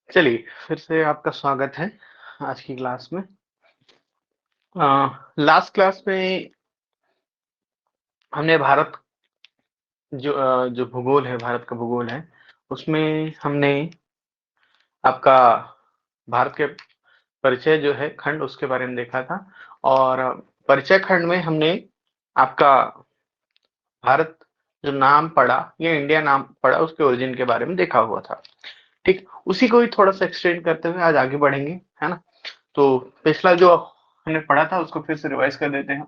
चलिए, फिर से आपका स्वागत है आज की क्लास में। लास्ट क्लास में हमने भारत जो भूगोल है, भारत का भूगोल है, उसमें हमने आपका भारत के परिचय जो है खंड उसके बारे में देखा था। और परिचय खंड में हमने आपका भारत जो नाम पड़ा या इंडिया नाम पड़ा उसके ओरिजिन के बारे में देखा हुआ था। ठीक, उसी को ही थोड़ा सा एक्सटेंड करते हुए आज आगे बढ़ेंगे, है ना। तो पिछला जो हमने पढ़ा था उसको फिर से रिवाइज कर देते हैं।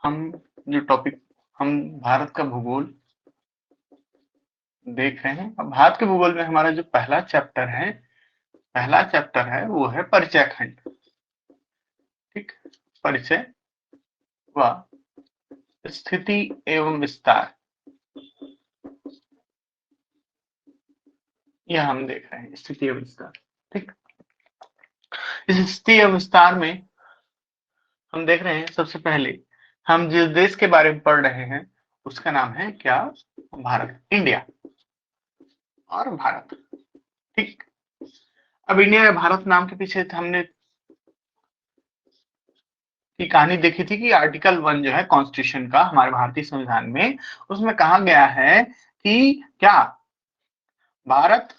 हम जो टॉपिक हम भारत का भूगोल देख रहे हैं। अब भारत के भूगोल में हमारा जो पहला चैप्टर है वो है परिचय खंड। ठीक, परिचय व स्थिति एवं विस्तार, यह हम देख रहे हैं, स्थिति एवं विस्तार। ठीक, इस स्थिति एवं विस्तार में हम देख रहे हैं, सबसे पहले हम जिस देश के बारे में पढ़ रहे हैं उसका नाम है क्या? भारत, इंडिया और भारत। ठीक, अब इंडिया या भारत नाम के पीछे हमने की कहानी देखी थी कि आर्टिकल 1 जो है कॉन्स्टिट्यूशन का, हमारे भारतीय संविधान में, उसमें कहा गया है कि क्या भारत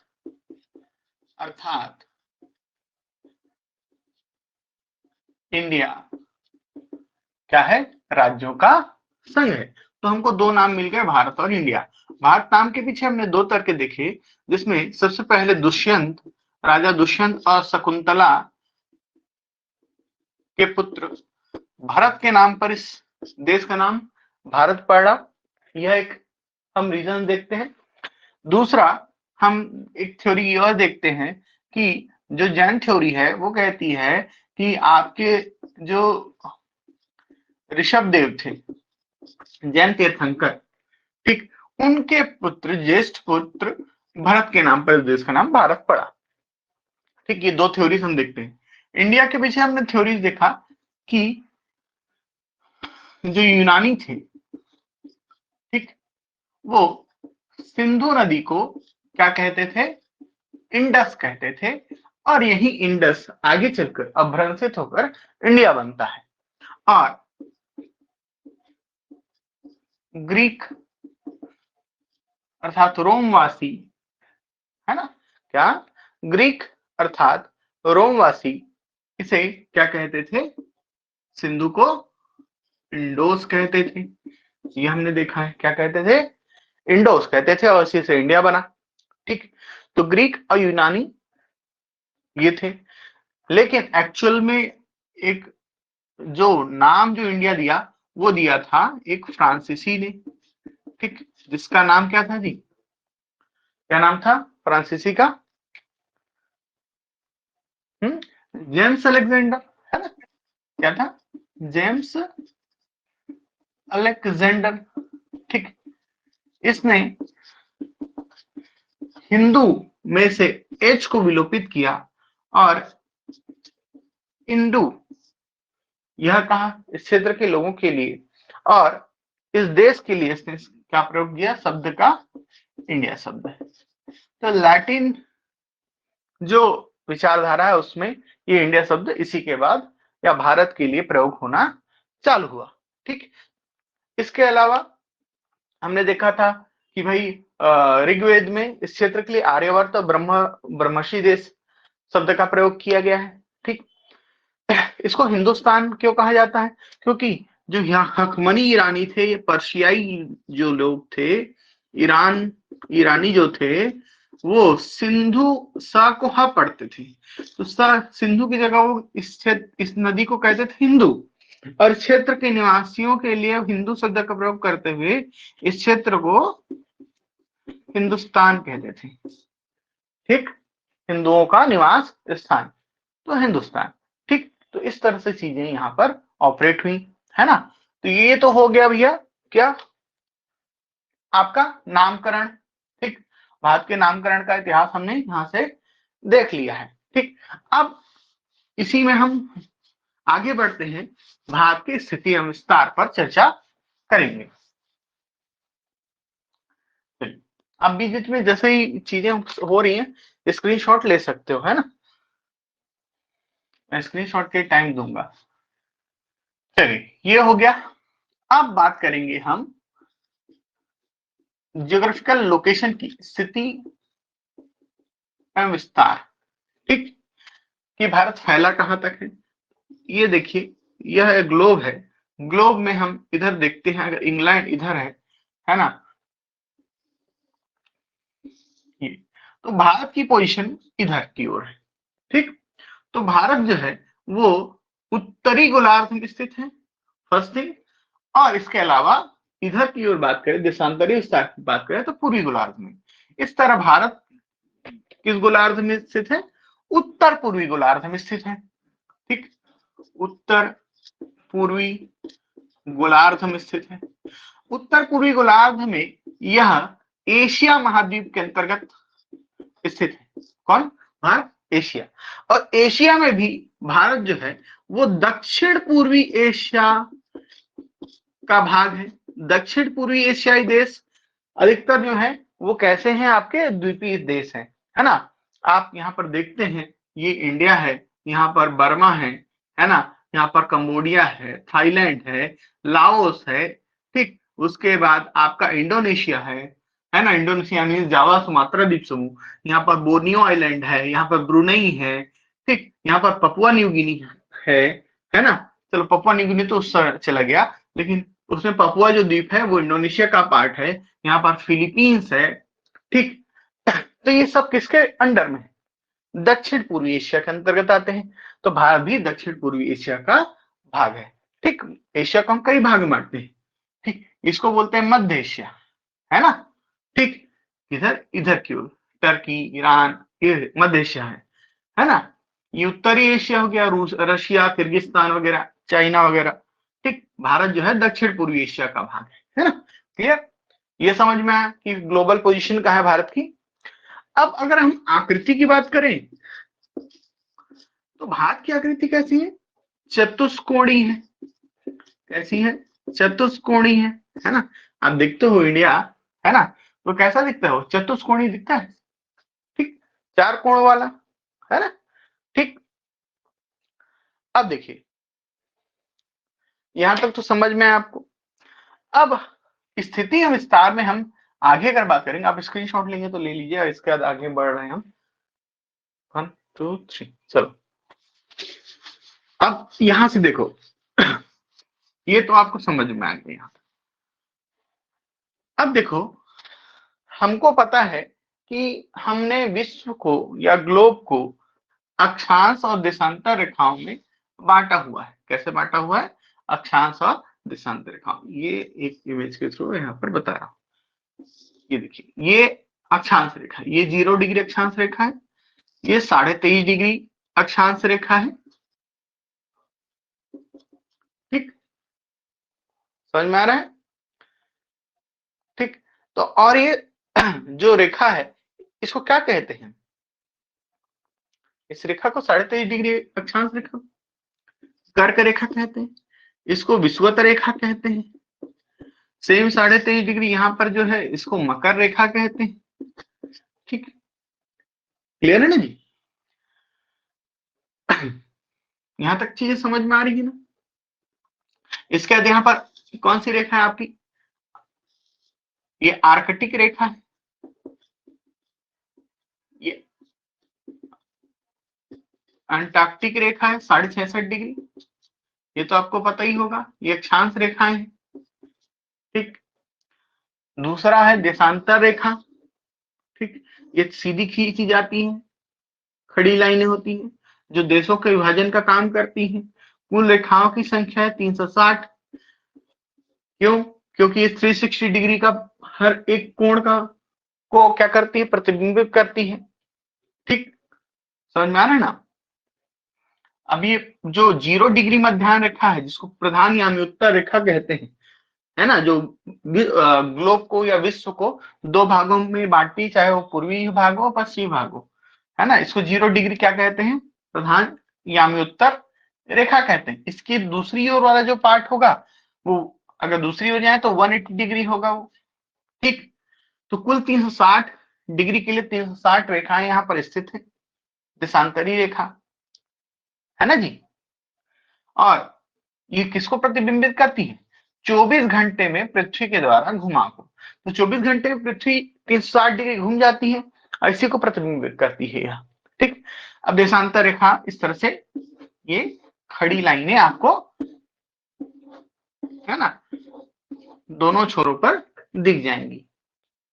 अर्थात इंडिया क्या है? राज्यों का संघ है। तो हमको दो नाम मिल गए, भारत और इंडिया। भारत नाम के पीछे हमने दो तर्क देखे, जिसमें सबसे पहले राजा दुष्यंत और शकुंतला के पुत्र भरत के नाम पर इस देश का नाम भारत पड़ा। यह एक हम रीजन देखते हैं। दूसरा, हम एक थ्योरी यह देखते हैं कि जो जैन थ्योरी है वो कहती है कि आपके जो ऋषभ देव थे, जैन तीर्थंकर, ठीक, उनके पुत्र, ज्येष्ठ पुत्र भरत के नाम पर इस देश का नाम भारत पड़ा। ठीक, ये दो थ्योरीज हम देखते हैं। इंडिया के पीछे हमने थ्योरीज देखा कि जो यूनानी थे, ठीक, वो सिंधु नदी को क्या कहते थे? इंडस कहते थे। और यही इंडस आगे चलकर अभ्रंशित होकर इंडिया बनता है। और ग्रीक अर्थात रोमवासी, है ना, क्या? ग्रीक अर्थात रोमवासी इसे क्या कहते थे? सिंधु को इंडोस कहते थे। ये हमने देखा है, क्या कहते थे? इंडोस कहते थे, और इसी से इंडिया बना। ठीक, तो ग्रीक और यूनानी ये थे। लेकिन एक्चुअल में एक जो नाम जो इंडिया दिया वो दिया था एक फ्रांसीसी ने। ठीक, जिसका नाम क्या था जी? क्या नाम था फ्रांसीसी का? जेम्स अलेक्जेंडर, है ना। क्या था? James Alexander. ठीक, इसने हिंदू में से एच को विलोपित किया और इंडू यह कहा इस क्षेत्र के लोगों के लिए, और इस देश के लिए इसने क्या प्रयोग किया? शब्द का इंडिया शब्द है। तो लैटिन जो विचारधारा है उसमें ये इंडिया शब्द इसी के बाद या भारत के लिए प्रयोग होना चालू हुआ। ठीक, इसके अलावा हमने देखा था कि भाई ऋग्वेद में इस क्षेत्र के लिए आर्यवर्त और ब्रह्मशी देश शब्द का प्रयोग किया गया है। ठीक, इसको हिंदुस्तान क्यों कहा जाता है? क्योंकि जो यहाँ हकमनी ईरानी थे, ये पर्शियाई जो लोग थे, ईरानी जो थे, वो सिंधु सा को हा पढ़ते थे। तो सिंधु की जगह वो इस नदी को कहते थे हिंदू, और क्षेत्र के निवासियों के लिए हिंदू शब्द का प्रयोग करते हुए इस क्षेत्र को हिंदुस्तान कहते थे। ठीक, हिंदुओं का निवास स्थान, तो हिंदुस्तान। ठीक, तो इस तरह से चीजें यहाँ पर ऑपरेट हुई, है ना। तो ये तो हो गया भैया क्या? आपका नामकरण। ठीक, भारत के नामकरण का इतिहास हमने यहां से देख लिया है। ठीक, अब इसी में हम आगे बढ़ते हैं, भारत की स्थिति एवं विस्तार पर चर्चा करेंगे। आप बीच बीच में जैसे ही चीजें हो रही हैं स्क्रीनशॉट ले सकते हो, है ना। मैं स्क्रीनशॉट के टाइम दूंगा। चलिए ये हो गया। अब बात करेंगे हम जियोग्राफिकल लोकेशन की स्थिति एवं विस्तार। ठीक, कि भारत फैला कहां तक है। ये देखिए, यह एक ग्लोब है। ग्लोब में हम इधर देखते हैं, अगर इंग्लैंड इधर है ना, ये तो भारत की पोजीशन इधर की ओर है। ठीक, तो भारत जो है वो उत्तरी गोलार्ध में स्थित है, फर्स्ट थिंग। और इसके अलावा इधर की ओर बात करें, देशांतरी विस्तार की बात करें, तो पूर्वी गोलार्ध में। इस तरह भारत किस गोलार्ध में स्थित है, उत्तर पूर्वी गोलार्ध में स्थित है। ठीक, उत्तर पूर्वी गोलार्ध में स्थित है। उत्तर पूर्वी गोलार्ध में यह एशिया महाद्वीप के अंतर्गत स्थित है। कौन? भारत, एशिया। और एशिया में भी भारत जो है वो दक्षिण पूर्वी एशिया का भाग है। दक्षिण पूर्वी एशियाई देश अधिकतर जो है वो कैसे हैं, आपके द्वीपीय देश हैं, है ना। आप यहाँ पर देखते हैं, ये इंडिया है, यहाँ पर बर्मा है ना, यहाँ पर कंबोडिया है, थाईलैंड है, लाओस है। ठीक, उसके बाद आपका इंडोनेशिया है ना। इंडोनेशिया मीन जावा सुमात्रा द्वीप समूह। यहाँ पर बोर्नियो आइलैंड है, यहाँ पर ब्रुनई है। ठीक, यहाँ पर पपुआ न्यू गिनी है है ना। चलो पपुआ न्यू गिनी तो उस चला गया, लेकिन उसमें पपुआ जो द्वीप है वो इंडोनेशिया का पार्ट है। यहाँ पर फिलीपींस है। ठीक, तो ये सब किसके अंडर में है, दक्षिण पूर्वी एशिया के अंतर्गत आते हैं। तो भारत भी दक्षिण पूर्वी एशिया का भाग है। ठीक, एशिया को हम कई भाग में बांटते हैं। ठीक, इसको बोलते हैं मध्य एशिया, है ना। ठीक, इधर इधर की ओर टर्की, ईरान, ये मध्य एशिया है ना। ये उत्तरी एशिया हो गया, रूस, रशिया, किर्गिस्तान वगैरह, चाइना वगैरह। ठीक, भारत जो है दक्षिण पूर्वी एशिया का भाग है ना। क्लियर, ये समझ में आया कि ग्लोबल पोजीशन कहाँ है भारत की। अब अगर हम आकृति की बात करें तो भारत की आकृति कैसी है, चतुष्कोणीय है। कैसी है, चतुष्कोणीय है ना। आप देखते हो इंडिया, है ना, तो कैसा दिखता हो, चतुष्कोणीय दिखता है। ठीक, चार कोण वाला, है ना। ठीक, अब देखिए यहां तक तो समझ में है आपको। अब स्थिति और विस्तार में हम आगे अगर बात करेंगे, आप स्क्रीनशॉट लेंगे तो ले लीजिए, और इसके बाद आगे बढ़ रहे हैं हम। 1 2 3, चलो। अब यहां से देखो, ये तो आपको समझ में आ गया। यहाँ अब देखो, हमको पता है कि हमने विश्व को या ग्लोब को अक्षांश और देशांतर रेखाओं में बांटा हुआ है। कैसे बांटा हुआ है, अक्षांश और देशांतर रेखाओं। ये एक इमेज के थ्रू यहाँ पर बता रहा हूं। ये देखिए, ये अक्षांश रेखा, ये 0 डिग्री अक्षांश रेखा है, ये 23.5 डिग्री अक्षांश रेखा है। ठीक, समझ में आ रहा है। ठीक, तो और ये जो रेखा है इसको क्या कहते हैं, इस रेखा को 23.5 डिग्री अक्षांश रेखा कर्क रेखा कहते हैं, इसको विषुवत रेखा कहते हैं। सेम 23.5 डिग्री यहाँ पर जो है इसको मकर रेखा कहते हैं। ठीक, क्लियर है ना जी। यहां तक चीजें समझ में आ रही है ना। इसके बाद यहाँ पर कौन सी रेखा है आपकी, ये आर्कटिक रेखा है, ये अंटार्कटिक रेखा है 66.5 डिग्री। ये तो आपको पता ही होगा, ये अक्षांश रेखाएं हैं। ठीक, दूसरा है देशांतर रेखा। ठीक, ये सीधी खींची जाती है, खड़ी लाइनें होती हैं जो देशों के विभाजन का काम करती हैं। कुल रेखाओं की संख्या है 360। क्यों, क्योंकि ये 360 डिग्री का हर एक कोण का को क्या करती है, प्रतिबिंबित करती है। ठीक, समझ में आ रहा है ना। अब ये जो 0 डिग्री मध्याह्न रेखा है, जिसको प्रधान यानी उत्तर रेखा कहते हैं, है ना, जो ग्लोब को या विश्व को दो भागों में बांटती, चाहे वो पूर्वी भाग हो पश्चिमी भाग हो, है ना, इसको 0 डिग्री क्या कहते हैं, प्रधान यामी उत्तर रेखा कहते हैं। इसकी दूसरी ओर वाला जो पार्ट होगा वो, अगर दूसरी ओर जाए तो 180 डिग्री होगा वो। ठीक, तो कुल 360 डिग्री के लिए 360 रेखाएं यहां पर स्थित है, देशांतरी रेखा, है ना जी। और ये किसको प्रतिबिंबित करती है? 24 घंटे में पृथ्वी के द्वारा घुमाव को। तो 24 घंटे में पृथ्वी 360 डिग्री घूम जाती है और इसी को प्रतिबिंबित करती है यह, ठीक। अब देशांतर रेखा इस तरह से ये खड़ी लाइनें आपको, है ना, दोनों छोरों पर दिख जाएंगी,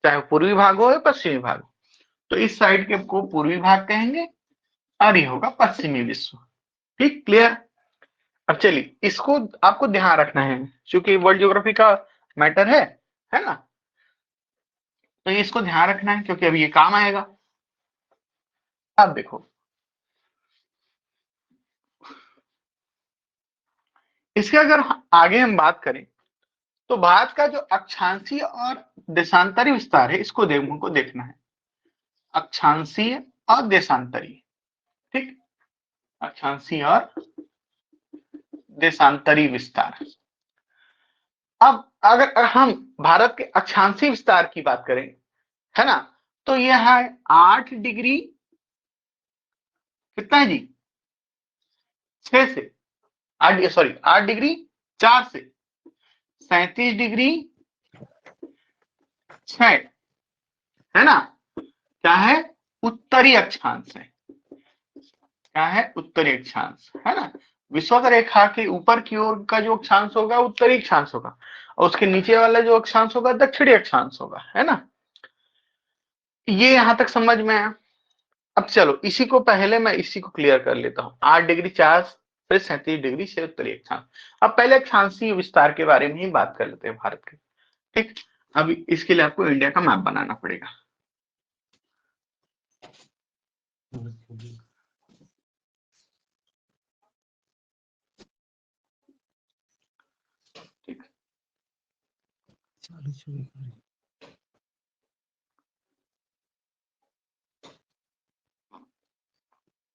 चाहे पूर्वी भाग हो या पश्चिमी भाग। तो इस साइड के को पूर्वी भाग कहेंगे और ये होगा पश्चिमी विश्व, ठीक, क्लियर। अब चलिए इसको आपको ध्यान रखना है, क्योंकि वर्ल्ड ज्योग्राफी का मैटर है ना, तो ये इसको ध्यान रखना है क्योंकि अभी ये काम आएगा। अब देखो इसके अगर आगे हम बात करें तो भारत का जो अक्षांशीय और देशांतरी विस्तार है इसको हमको देखना है, अक्षांशीय और देशांतरी, ठीक, अक्षांशीय और देशांतरी विस्तार। अब अगर हम भारत के अक्षांशीय विस्तार की बात करें, है ना, तो यह है 8 डिग्री, कितना है जी, 6 से 8 डिग्री 4 से 37 डिग्री 6, है ना, क्या है, उत्तरी अक्षांश है, क्या है, उत्तरी अक्षांश, है ना। विषुवत रेखा के ऊपर की ओर का जो अक्षांश होगा उत्तरी अक्षांश होगा और उसके नीचे वाला जो अक्षांश होगा दक्षिणी अक्षांश होगा, है ना। ये यहां तक समझ में आया। अब चलो इसी को पहले मैं इसी को क्लियर कर लेता हूँ, 8 डिग्री 4 फिर 37 डिग्री से उत्तरी अक्षांश। अब पहले अक्षांशीय विस्तार के बारे में ही बात कर लेते हैं भारत के, ठीक। अब इसके लिए आपको इंडिया का मैप बनाना पड़ेगा। ठीक,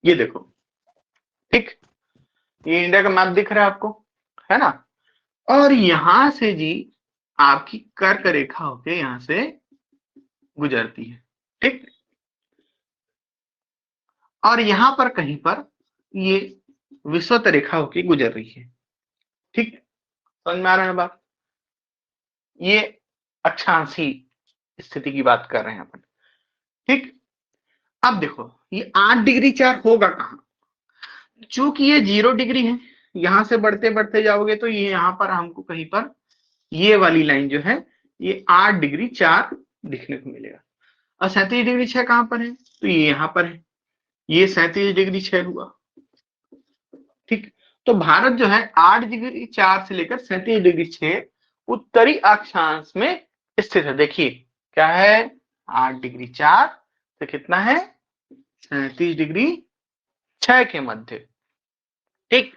ये देखो, ठीक, ये इंडिया का मैप दिख रहा है आपको, है ना। और यहां से जी आपकी कर्क रेखा होके यहां से गुजरती है, ठीक। और यहां पर कहीं पर ये विषुवत रेखा होके गुजर रही है, ठीक, समझ में आ रहा है बात। ये अक्षांशी स्थिति की बात कर रहे हैं अपन, ठीक। अब देखो ये 8 डिग्री 4 होगा कहां, चूंकि ये 0 डिग्री है, यहां से बढ़ते बढ़ते जाओगे तो ये यहां पर हमको कहीं पर ये वाली लाइन जो है ये 8 डिग्री 4 दिखने को मिलेगा। और 37 डिग्री 6 कहां पर है, तो ये यहां पर है, ये 37 डिग्री 6 हुआ, ठीक। तो भारत जो है 8 डिग्री 4 से लेकर 37 डिग्री 6 उत्तरी अक्षांश में स्थित है। देखिए क्या है, 8 डिग्री 4 से कितना है, 37 डिग्री 6 के मध्य, ठीक,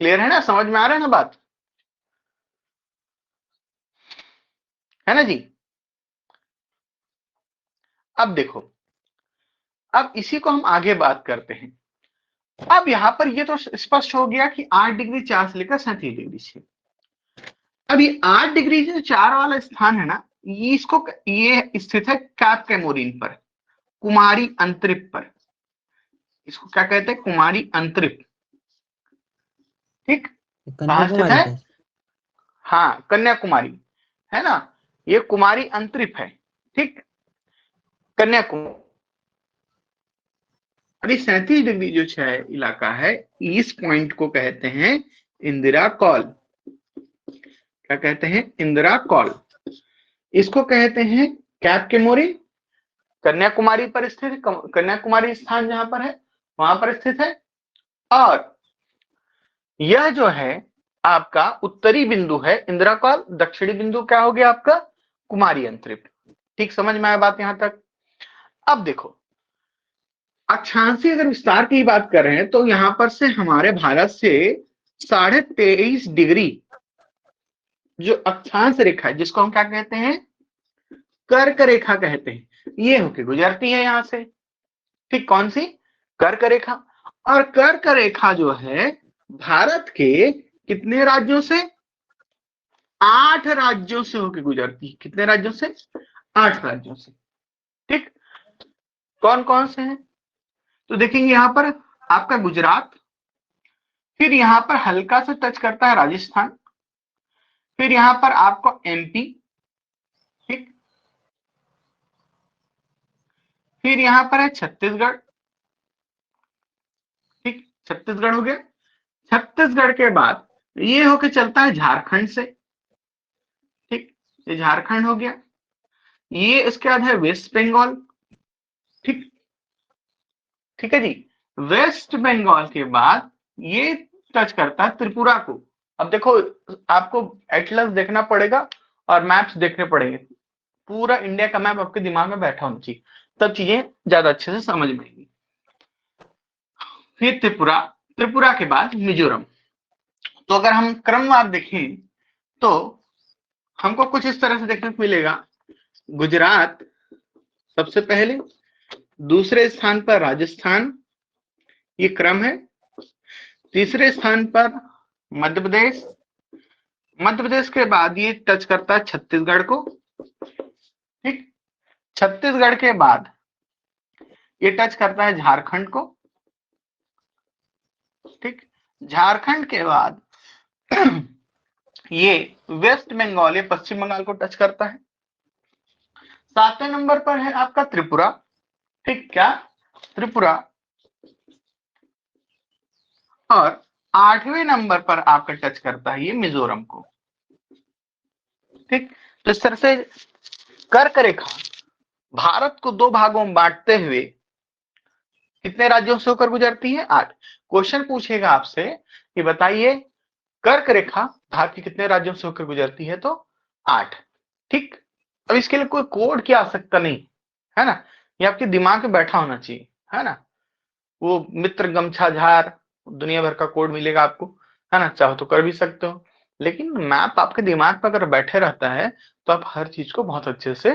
क्लियर है ना, समझ में आ रहा है ना बात, है ना जी। अब देखो, अब इसी को हम आगे बात करते हैं। अब यहां पर ये तो स्पष्ट हो गया कि 8 डिग्री 4 से लेकर 37 डिग्री 6। अब ये 8 डिग्री जो 4 वाला स्थान है ना, ये इसको ये स्थित है कैप कैमोरिन पर, कुमारी अंतरिक्ष पर। इसको क्या कहते हैं, कुमारी अंतरिक्ष, ठीक, कहां स्थित है, हाँ कन्याकुमारी, है ना, ये कुमारी अंतरिक्ष है, ठीक, कन्याकुमारी। अभी 37 डिग्री जो 6 इलाका है, इस पॉइंट को कहते हैं इंदिरा कॉल। क्या कहते हैं, इंदिरा कॉल। इसको कहते हैं कैप कैमोरिन, कन्याकुमारी पर स्थित, कन्याकुमारी स्थान जहां पर है वहां पर स्थित है। और यह जो है आपका उत्तरी बिंदु है इंदिरा कॉल, दक्षिणी बिंदु क्या हो गया आपका, कुमारी अंतरिक्ष, ठीक, समझ में आया बात यहां तक। अब देखो अक्षांशीय अगर विस्तार की बात कर रहे हैं तो यहां पर से हमारे भारत से 23.5 डिग्री जो अक्षांश रेखा है, जिसको हम क्या कहते हैं, कर्क रेखा कहते हैं, ये होके गुजरती है यहां से, ठीक, कौन सी, कर्क रेखा। और कर्क रेखा जो है भारत के कितने राज्यों से, 8 राज्यों से होके गुजरती है, कितने राज्यों से, 8 राज्यों से। ठीक, कौन कौन से हैं? तो देखेंगे यहां पर आपका गुजरात, फिर यहां पर हल्का सा टच करता है राजस्थान, फिर यहां पर आपको एमपी, ठीक, फिर यहां पर है छत्तीसगढ़, ठीक, छत्तीसगढ़ हो गया। छत्तीसगढ़ के बाद ये होके चलता है झारखंड से, ठीक, ये झारखंड हो गया। ये इसके बाद है वेस्ट बंगाल, ठीक, ठीक है जी। वेस्ट बंगाल के बाद ये टच करता है त्रिपुरा को। अब देखो, आपको एटलस देखना पड़ेगा और मैप्स देखने पड़ेंगे, पूरा इंडिया का मैप आपके दिमाग में बैठा होना चाहिए, तब चीजें ज्यादा अच्छे से समझ में आएंगी। फिर त्रिपुरा, त्रिपुरा के बाद मिजोरम। तो अगर हम क्रमवार देखें तो हमको कुछ इस तरह से देखने को मिलेगा। गुजरात सबसे पहले, दूसरे स्थान पर राजस्थान, ये क्रम है। तीसरे स्थान पर मध्य प्रदेश, मध्य प्रदेश के बाद ये टच करता है छत्तीसगढ़ को, ठीक, छत्तीसगढ़ के बाद ये टच करता है झारखंड को, ठीक, झारखंड के बाद ये वेस्ट बंगाल, ये पश्चिम बंगाल को टच करता है। 7वें नंबर पर है आपका त्रिपुरा, ठीक, क्या, त्रिपुरा। और 8वें नंबर पर आपका टच करता है ये मिजोरम को, ठीक। तो इस तरह से कर्क रेखा भारत को 2 भागों में बांटते हुए कितने राज्यों से होकर गुजरती है? 8। क्वेश्चन पूछेगा आपसे कि बताइए कर्क रेखा भारत के कितने राज्यों से होकर गुजरती है? तो 8, ठीक। अब इसके लिए कोई कोड की आवश्यकता नहीं है ना, ये आपके दिमाग में बैठा होना चाहिए, है ना। वो मित्र गमछा झार दुनिया भर का कोड मिलेगा आपको, है ना, चाहो तो कर भी सकते हो, लेकिन मैप आपके दिमाग में अगर बैठे रहता है तो आप हर चीज को बहुत अच्छे से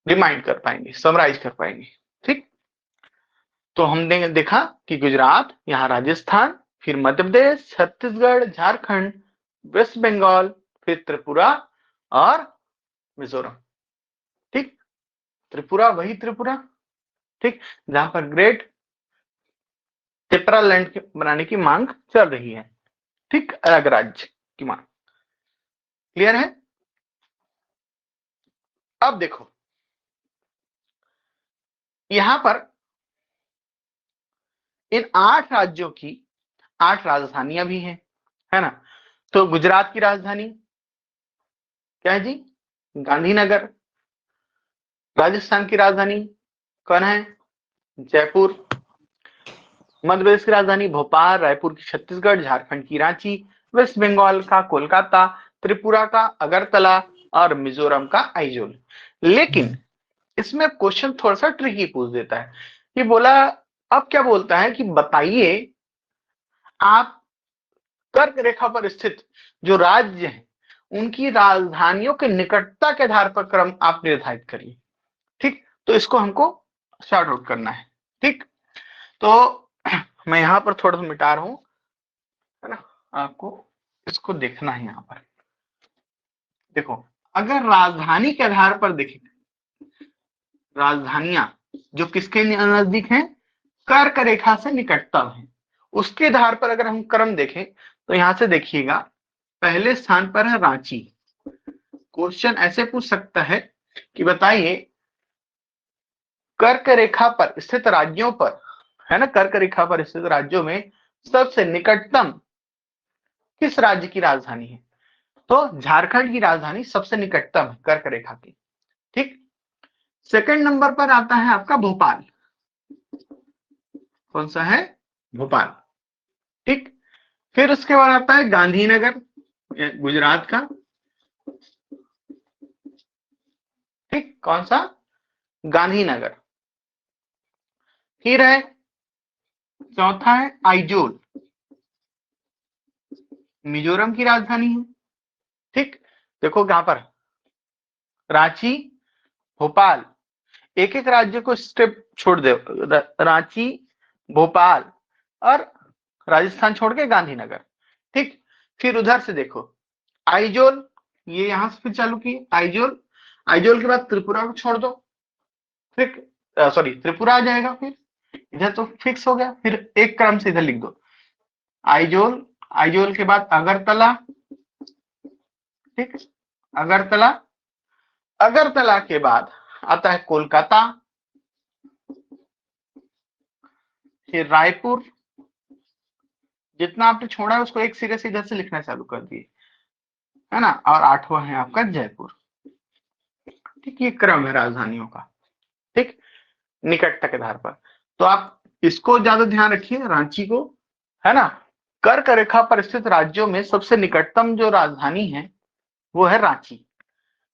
रिमाइंड कर पाएंगे, समराइज कर पाएंगे, ठीक। तो हमने देखा कि गुजरात, यहाँ राजस्थान, फिर मध्य प्रदेश, छत्तीसगढ़, झारखंड, वेस्ट बंगाल, फिर त्रिपुरा और मिजोरम, ठीक। त्रिपुरा वही त्रिपुरा, ठीक, जहां पर ग्रेट टेपरा लैंड बनाने की मांग चल रही है, ठीक, अलग राज्य की मांग। क्लियर है? अब देखो यहां पर इन 8 राज्यों की 8 राजधानियां भी हैं, है ना। तो गुजरात की राजधानी क्या है जी? गांधीनगर। राजस्थान की राजधानी कौन है? जयपुर। मध्य प्रदेश की राजधानी भोपाल, रायपुर की छत्तीसगढ़, झारखंड की रांची, वेस्ट बंगाल का कोलकाता, त्रिपुरा का अगरतला और मिजोरम का आइजोल। लेकिन इसमें क्वेश्चन थोड़ा सा ट्रिकी पूछ देता है कि बोला, अब क्या बोलता है कि बताइए आप कर्क रेखा पर स्थित जो राज्य हैं उनकी राजधानियों के निकटता के आधार पर क्रम आप निर्धारित करिए, ठीक। तो इसको हमको शॉर्ट आउट करना है, ठीक। तो मैं यहां पर थोड़ा सा मिटा रहा हूं, है ना, आपको इसको देखना है। यहां पर देखो, अगर राजधानी के आधार पर देखें, राजधानियां जो किसके नजदीक हैं? कर्क रेखा से निकटतम है, उसके आधार पर अगर हम क्रम देखें तो यहां से देखिएगा, पहले स्थान पर है रांची। क्वेश्चन ऐसे पूछ सकता है कि बताइए कर्क रेखा पर स्थित राज्यों पर, है ना, कर्क रेखा पर स्थित राज्यों में सबसे निकटतम किस राज्य की राजधानी है? तो झारखंड की राजधानी सबसे निकटतम है कर्क रेखा की, ठीक। सेकंड नंबर पर आता है आपका भोपाल। कौन सा है? भोपाल, ठीक। फिर उसके बाद आता है गांधीनगर, गुजरात का, ठीक, कौन सा? गांधीनगर। फिर है चौथा है आइजोल, मिजोरम की राजधानी है, ठीक। देखो यहां पर रांची, भोपाल, एक एक राज्य को स्टेप छोड़ दे, रांची, भोपाल और राजस्थान छोड़ के गांधीनगर, ठीक। फिर उधर से देखो आइजोल, ये यहां से फिर चालू की आइजोल, आइजोल के बाद त्रिपुरा को छोड़ दो, फिर सॉरी त्रिपुरा आ जाएगा, फिर इधर तो फिक्स हो गया, फिर एक क्रम से इधर लिख दो आइजोल, आइजोल के बाद अगरतला, ठीक, अगरतला, अगरतला के बाद आता है कोलकाता, फिर रायपुर, जितना आपने छोड़ा है उसको एक सिरे से इधर से लिखना चालू कर दिए, है ना, और आठवां है आपका जयपुर। ठीक, ये क्रम है राजधानियों का, ठीक, निकटता के आधार पर। तो आप इसको ज्यादा ध्यान रखिए, रांची को, है ना, कर्क रेखा पर स्थित राज्यों में सबसे निकटतम जो राजधानी है वो है रांची,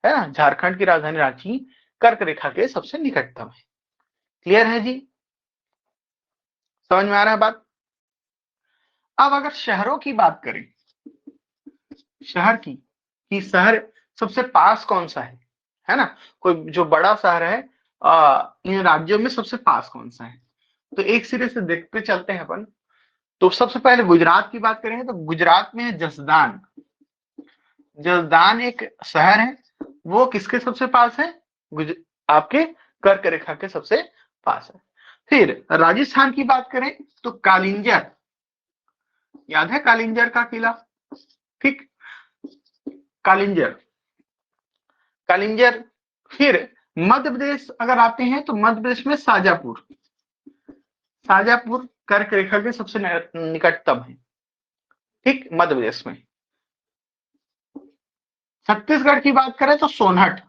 है ना, झारखंड की राजधानी रांची कर्क रेखा के सबसे निकटतम है। क्लियर है जी, समझ में आ रहा है बात? अब अगर शहरों की बात करें, शहर की, कि शहर सबसे पास कौन सा है ना, कोई जो बड़ा शहर है इन राज्यों में सबसे पास कौन सा है, तो एक सिरे से देखते चलते हैं अपन। तो सबसे पहले गुजरात की बात करेंगे तो गुजरात में है जसदान, जसदान एक शहर है, वो किसके सबसे पास है, आपके कर्क रेखा के सबसे पास है। फिर राजस्थान की बात करें तो कालिंजर, याद है कालिंजर का किला, ठीक, कालिंजर, कालिंजर। फिर मध्य प्रदेश अगर आते हैं तो मध्य प्रदेश में शाजापुर, शाजापुर कर्क रेखा के सबसे निकटतम है, ठीक, मध्य प्रदेश में। छत्तीसगढ़ की बात करें तो सोनहट,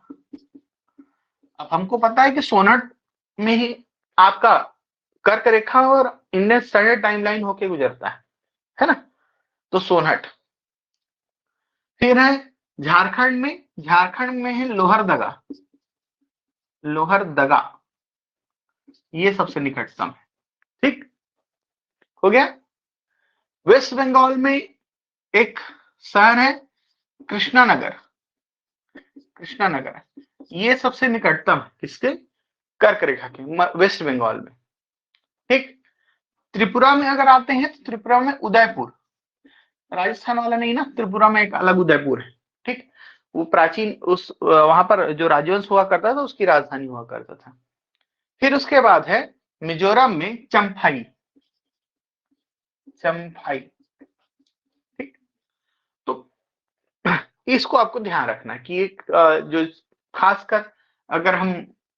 अब हमको पता है कि सोनहट में ही आपका कर्क रेखा और इंडियन स्टैंडर्ड टाइमलाइन होके गुजरता है ना, तो सोनहट। फिर है झारखंड में, झारखंड में है लोहरदगा, लोहरदगा ये सबसे निकटतम है, ठीक हो गया। वेस्ट बंगाल में एक शहर है कृष्णानगर, कृष्णानगर ये सबसे निकटतम है किसके, कर्क रेखा के, वेस्ट बंगाल में, ठीक। त्रिपुरा में अगर आते हैं तो त्रिपुरा में उदयपुर, राजस्थान वाला नहीं ना, त्रिपुरा में एक अलग उदयपुर है, ठीक, वो प्राचीन उस वहां पर जो राजवंश हुआ करता था उसकी राजधानी हुआ करता था। फिर उसके बाद है मिजोरम में चम्फाई, चम्फाई, ठीक। तो इसको आपको ध्यान रखना कि एक जो खासकर अगर हम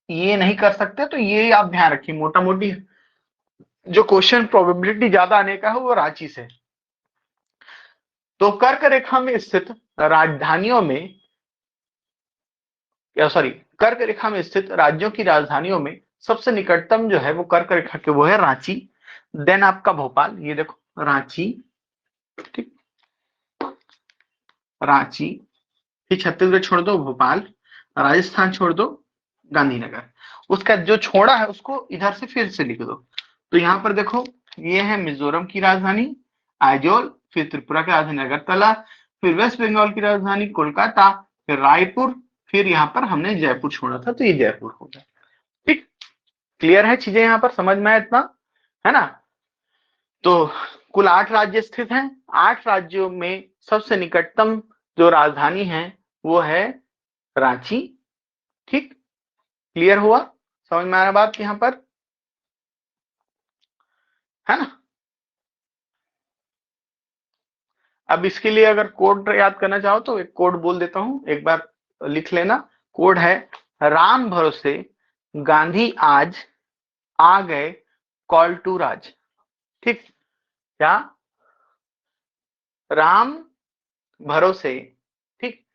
ये नहीं कर सकते तो ये आप ध्यान रखिए, मोटा मोटी जो क्वेश्चन प्रोबेबिलिटी ज्यादा आने का है वो रांची से। तो कर्क रेखा में स्थित राजधानियों में, या सॉरी, कर्क रेखा में स्थित राज्यों की राजधानियों में सबसे निकटतम जो है वो कर्क रेखा के वो है रांची, देन आपका भोपाल, ये देखो रांची, ठीक, रांची, फिर छत्तीसगढ़ छोड़ दो भोपाल, राजस्थान छोड़ दो गांधीनगर, उसका जो छोड़ा है उसको इधर से फिर से लिख दो। तो यहाँ पर देखो ये है मिजोरम की राजधानी आइजोल, फिर त्रिपुरा की राजधानी अगरतला, फिर वेस्ट बंगाल की राजधानी कोलकाता, फिर रायपुर, फिर यहाँ पर हमने जयपुर छोड़ा था तो ये जयपुर हो गया, ठीक। क्लियर है चीजें यहाँ पर, समझ में आया इतना, है ना। तो कुल 8 राज्य स्थित हैं, 8 राज्यों में सबसे निकटतम जो राजधानी है वो है रांची, ठीक। क्लियर हुआ, समझ में आ रहा बात यहाँ पर, है ना। अब इसके लिए अगर कोड याद करना चाहो तो एक कोड बोल देता हूं, एक बार लिख लेना। कोड है राम भरोसे गांधी आज आ गए कॉल टू राज, ठीक, क्या, राम भरोसे, ठीक,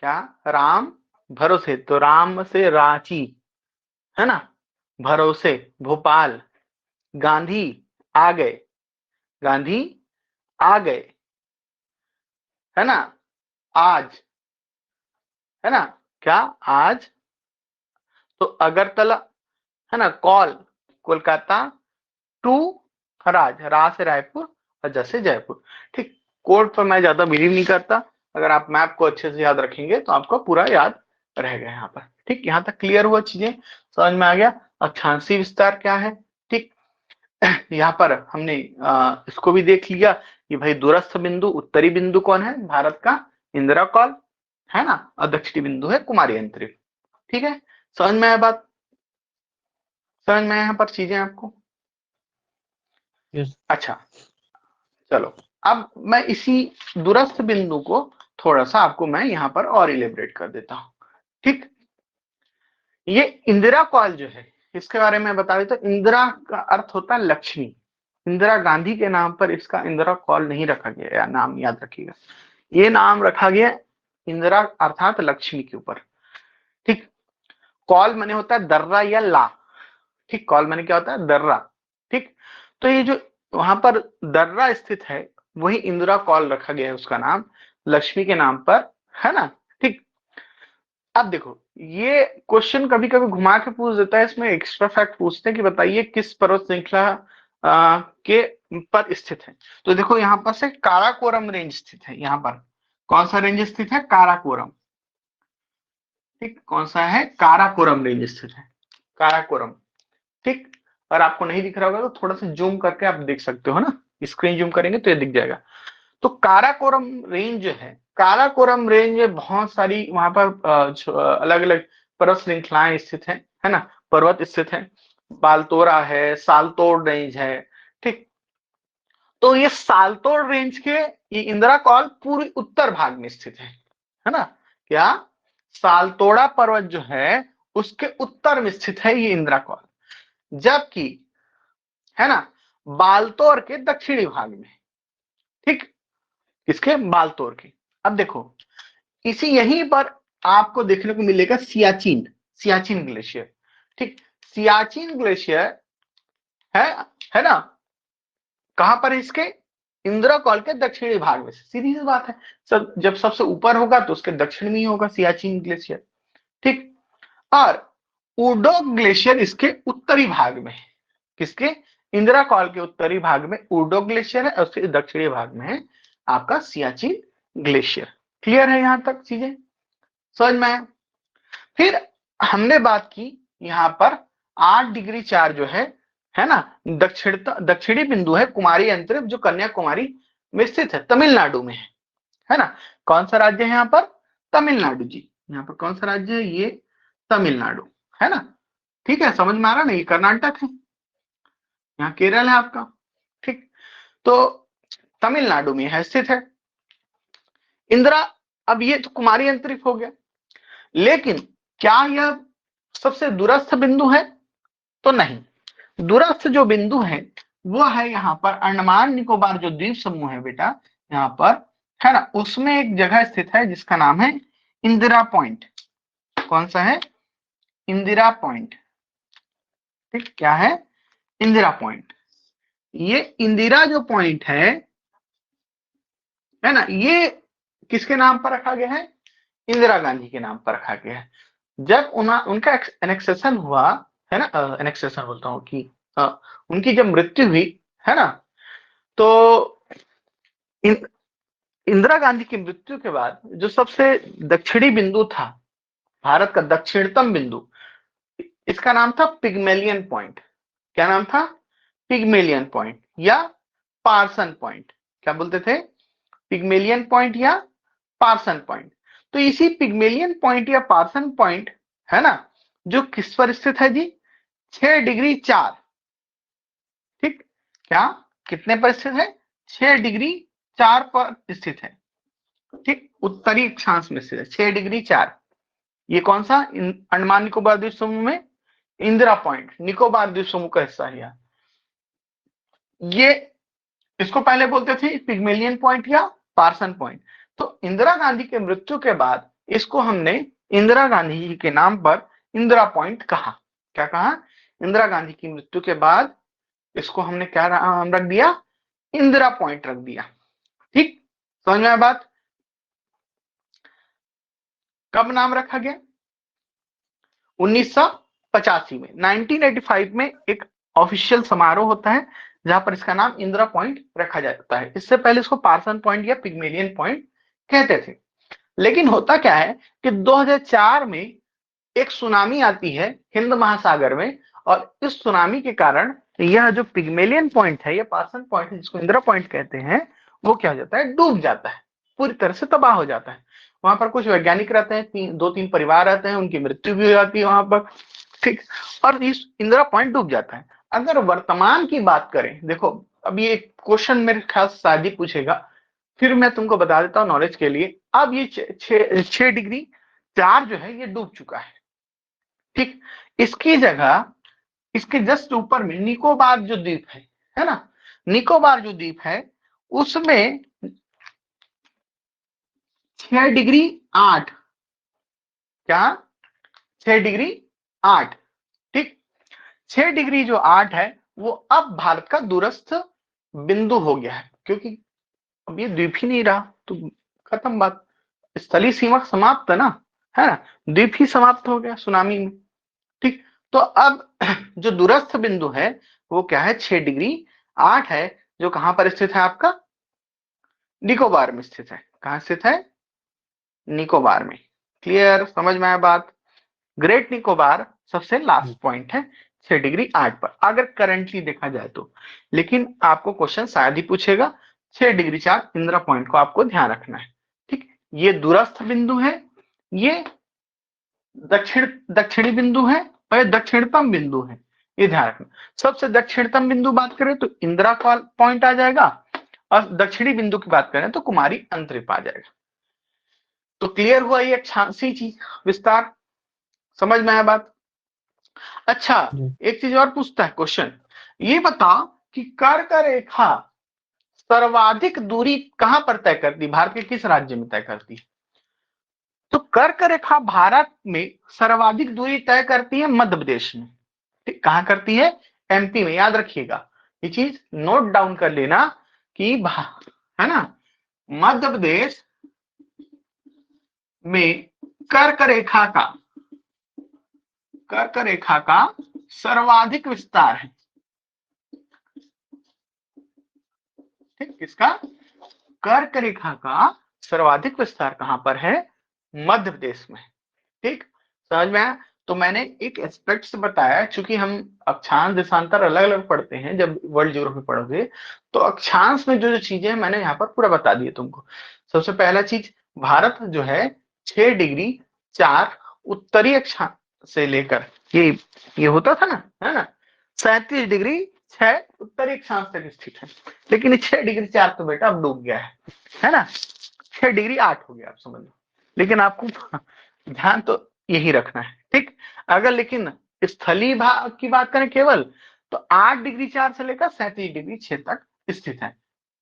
क्या, राम भरोसे, तो राम से रांची, है ना, भरोसे भोपाल, गांधी आ गए, गांधी आ गए, है ना, आज, है ना, क्या, आज, तो अगरतला, है ना, कॉल कोलकाता, टू राज, रा से रायपुर और जैसे जयपुर, ठीक। कोड पर मैं ज्यादा बिलीव नहीं करता, अगर आप मैप को अच्छे से याद रखेंगे तो आपको पूरा याद रहेगा यहाँ पर, ठीक। यहाँ तक क्लियर हुआ, चीजें समझ में आ गया। अक्षांशीय विस्तार क्या है, ठीक, यहाँ पर हमने इसको भी देख लिया कि भाई दूरस्थ बिंदु, उत्तरी बिंदु कौन है भारत का, इंदिरा कॉल, है ना, और दक्षिणी बिंदु है कुमारी अंतरिक्ष, ठीक है, समझ में आया बात, समझ में आया यहाँ पर चीजें आपको? यस। अच्छा चलो, अब मैं इसी दूरस्थ बिंदु को थोड़ा सा आपको मैं यहाँ पर और इलेबरेट कर देता हूँ। ठीक, ये इंदिरा कॉल जो है, इसके बारे में बता देता हूं। इंदिरा का अर्थ होता है लक्ष्मी। इंदिरा गांधी के नाम पर इसका इंदिरा कॉल नहीं रखा गया, या नाम याद रखिएगा, ये नाम रखा गया इंदिरा अर्थात लक्ष्मी के ऊपर। ठीक, कॉल माने होता है दर्रा या ला। ठीक, कॉल माने क्या होता है, दर्रा। ठीक, तो ये जो वहां पर दर्रा स्थित है, वही इंदिरा कॉल रखा गया है, उसका नाम लक्ष्मी के नाम पर, है ना। ठीक, अब देखो, ये क्वेश्चन कभी कभी घुमा के पूछ देता है, इसमें एक्स्ट्रा फैक्ट पूछते हैं कि बताइए किस पर्वत श्रृंखला के पर स्थित है। तो देखो यहाँ पर से काराकोरम रेंज स्थित है। यहाँ पर कौन सा रेंज स्थित है, काराकोरम। ठीक, कौन सा है, काराकोरम रेंज स्थित है, काराकोरम। ठीक, और आपको नहीं दिख रहा होगा तो थोड़ा सा जूम करके आप देख सकते हो ना, स्क्रीन जूम करेंगे तो ये दिख जाएगा। तो काराकोरम रेंज जो है, काराकोरम रेंज में बहुत सारी वहां पर अलग अलग पर्वत श्रृंखलाएं स्थित हैं, है ना, पर्वत स्थित है। बालतोरा है, सालतोड़ रेंज है। ठीक, तो ये सालतोड़ रेंज के ये इंदिरा कॉल पूरी उत्तर भाग में स्थित है ना। क्या, सालतोड़ा पर्वत जो है उसके उत्तर में स्थित है ये इंदिरा कॉल, जबकि, है ना, बालतोर के दक्षिणी भाग में। ठीक, किसके, बालतोर के। अब देखो, इसी यहीं पर आपको देखने को मिलेगा सियाचिन, सियाचिन ग्लेशियर। ठीक, सियाचिन ग्लेशियर है है ना, कहां पर है इसके, इंदिरा कॉल के दक्षिणी भाग में। सीधी सी बात है, सब जब सबसे ऊपर होगा तो उसके दक्षिण में ही होगा सियाचिन ग्लेशियर। ठीक, और उडोक ग्लेशियर इसके उत्तरी भाग में है। किसके, इंदिरा कॉल के उत्तरी भाग में उडोक ग्लेशियर है, और उसके दक्षिणी भाग में है आपका सियाचिन ग्लेशियर। क्लियर है यहां तक चीजें, समझ में आया? फिर हमने बात की यहाँ पर 8 डिग्री 4 जो है ना, दक्षिणी बिंदु है कुमारी अंतरिक्ष, जो कन्याकुमारी में स्थित है, तमिलनाडु में है ना। कौन सा राज्य है यहाँ पर, तमिलनाडु जी। यहाँ पर कौन सा राज्य है, ये तमिलनाडु, है ना। ठीक है, समझ में आ रहा ना, ये कर्नाटक है, यहाँ केरल है आपका। ठीक, तो तमिलनाडु में है स्थित है इंदिरा। अब ये तो कुमारी अंतरिक्ष हो गया, लेकिन क्या यह सबसे दूरस्थ बिंदु है, तो नहीं। दूरस्थ जो बिंदु है वो है यहाँ पर अंडमान निकोबार जो द्वीप समूह है बेटा, यहाँ पर, है ना, उसमें एक जगह स्थित है जिसका नाम है इंदिरा पॉइंट। कौन सा है, इंदिरा पॉइंट। ठीक, क्या है, इंदिरा पॉइंट। ये इंदिरा जो पॉइंट है ना, ये किसके नाम पर रखा गया है, इंदिरा गांधी के नाम पर रखा गया है। जब उनका एनेक्सेशन हुआ, है ना, एनेक्सेशन बोलता हूँ कि उनकी जब मृत्यु हुई, है ना, तो इंदिरा गांधी की मृत्यु के बाद जो सबसे दक्षिणी बिंदु था, भारत का दक्षिणतम बिंदु, इसका नाम था पिग्मेलियन पॉइंट। क्या नाम था, पिग्मेलियन पॉइंट या पार्सन पॉइंट। क्या बोलते थे, पिग्मेलियन पॉइंट या पार्सन पॉइंट। तो इसी पिग्मेलियन पॉइंट या पार्सन पॉइंट, है ना, जो किस पर स्थित है जी, 6 डिग्री 4। ठीक, क्या, कितने पर स्थित है, 6 डिग्री 4 पर स्थित है। ठीक, उत्तरी अक्षांश में स्थित है, 6 डिग्री 4। ये कौन सा, अंडमान निकोबार द्वीप समूह में इंदिरा पॉइंट, निकोबार द्वीप समूह का हिस्सा है। ये इसको पहले बोलते थे पिग्मेलियन पॉइंट या पार्सन पॉइंट। तो इंदिरा गांधी के मृत्यु के बाद इसको हमने इंदिरा गांधी जी के नाम पर इंदिरा पॉइंट कहा। क्या कहा, इंदिरा गांधी की मृत्यु के बाद इसको हमने क्या नाम रख दिया, इंदिरा पॉइंट रख दिया। ठीक, समझ में आया बात? कब नाम रखा गया, 1985 में, 1985 में एक ऑफिशियल समारोह होता है जहां पर इसका नाम इंदिरा पॉइंट रखा जाता है। इससे पहले इसको पार्सन पॉइंट या पिग्मेलियन पॉइंट कहते थे। लेकिन होता क्या है कि 2004 में एक सुनामी आती है हिंद महासागर में, और इस सुनामी के कारण यह जो पिग्मेलियन पॉइंट है या पार्सन पॉइंट है, जिसको इंदिरा पॉइंट कहते हैं, वो क्या हो जाता है, डूब जाता है, पूरी तरह से तबाह हो जाता है। वहां पर कुछ वैज्ञानिक रहते हैं, 2-3 परिवार रहते हैं, उनकी मृत्यु भी हो जाती है वहां पर, ठीक। और इस इंदिरा पॉइंट डूब जाता है। अगर वर्तमान की बात करें, देखो अब ये क्वेश्चन मेरे ख्याल से शायद ही पूछेगा, फिर मैं तुमको बता देता हूँ नॉलेज के लिए। अब ये 6 डिग्री 4 जो है ये डूब चुका है, ठीक। इसकी जगह इसके जस्ट ऊपर में निकोबार जो द्वीप है ना, निकोबार जो द्वीप है उसमें 6 डिग्री 8, क्या 6 डिग्री 8, ठीक। 6 डिग्री जो 8 है वो अब भारत का दूरस्थ बिंदु हो गया है, क्योंकि अब ये द्वीप ही नहीं रहा तो खत्म बात, स्थलीय सीमा समाप्त है ना, है ना, द्वीप ही समाप्त हो गया सुनामी में, ठीक। तो अब जो दूरस्थ बिंदु है वो क्या है, 6 डिग्री 8 है, जो कहां पर स्थित है आपका, निकोबार में स्थित है। कहां स्थित है, निकोबार में। क्लियर, समझ में आया बात। ग्रेट निकोबार सबसे लास्ट पॉइंट है 6 डिग्री 8 पर, अगर करंटली देखा जाए तो। लेकिन आपको क्वेश्चन शायद ही पूछेगा, 6 डिग्री 4 इंदिरा पॉइंट को आपको ध्यान रखना है, ठीक। ये दूरस्थ बिंदु है, ये दक्षिणी बिंदु है, और ये दक्षिणतम बिंदु है, ये ध्यान रखना। सबसे दक्षिणतम बिंदु बात करें तो इंदिरा पॉइंट आ जाएगा, और दक्षिणी बिंदु की बात करें तो कुमारी अंतरिप आ जाएगा। तो क्लियर हुआ ये अक्षांशीय चीज विस्तार, समझ में आया बात। अच्छा, एक चीज और पूछता है क्वेश्चन, ये बताओ कि कर्क रेखा सर्वाधिक दूरी कहां पर तय करती है, भारत के किस राज्य में तय करती है। तो कर्क रेखा भारत में सर्वाधिक दूरी तय करती है मध्य प्रदेश में, ठीक। कहां करती है, एमपी में। याद रखिएगा ये चीज, नोट डाउन कर लेना कि है ना, मध्य प्रदेश में कर्क रेखा का सर्वाधिक विस्तार है, ठीक। किसका, कर्क रेखा का सर्वाधिक विस्तार कहां पर है, मध्य प्रदेश में, ठीक। समझ में आया। तो मैंने एक एस्पेक्ट से बताया, चूंकि हम अक्षांश देशांतर अलग अलग पढ़ते हैं, जब वर्ल्ड ज्योग्राफी पढ़ोगे तो अक्षांश में जो जो चीजें हैं मैंने यहाँ पर पूरा बता दिए तुमको। सबसे पहला चीज, भारत जो है 6 डिग्री 4 उत्तरी अक्षांश से लेकर ये होता था ना, है ना, 37 डिग्री 6 उत्तरी अक्षांश तक स्थित है। लेकिन 6 डिग्री 4 तो बेटा अब डूब गया है ना, 6 डिग्री 8 हो गया, आप समझ लो। लेकिन आपको ध्यान तो यही रखना है, ठीक। अगर लेकिन स्थलीय भाग की बात करें केवल, तो 8 डिग्री 4 से लेकर 37 डिग्री 6 तक स्थित है,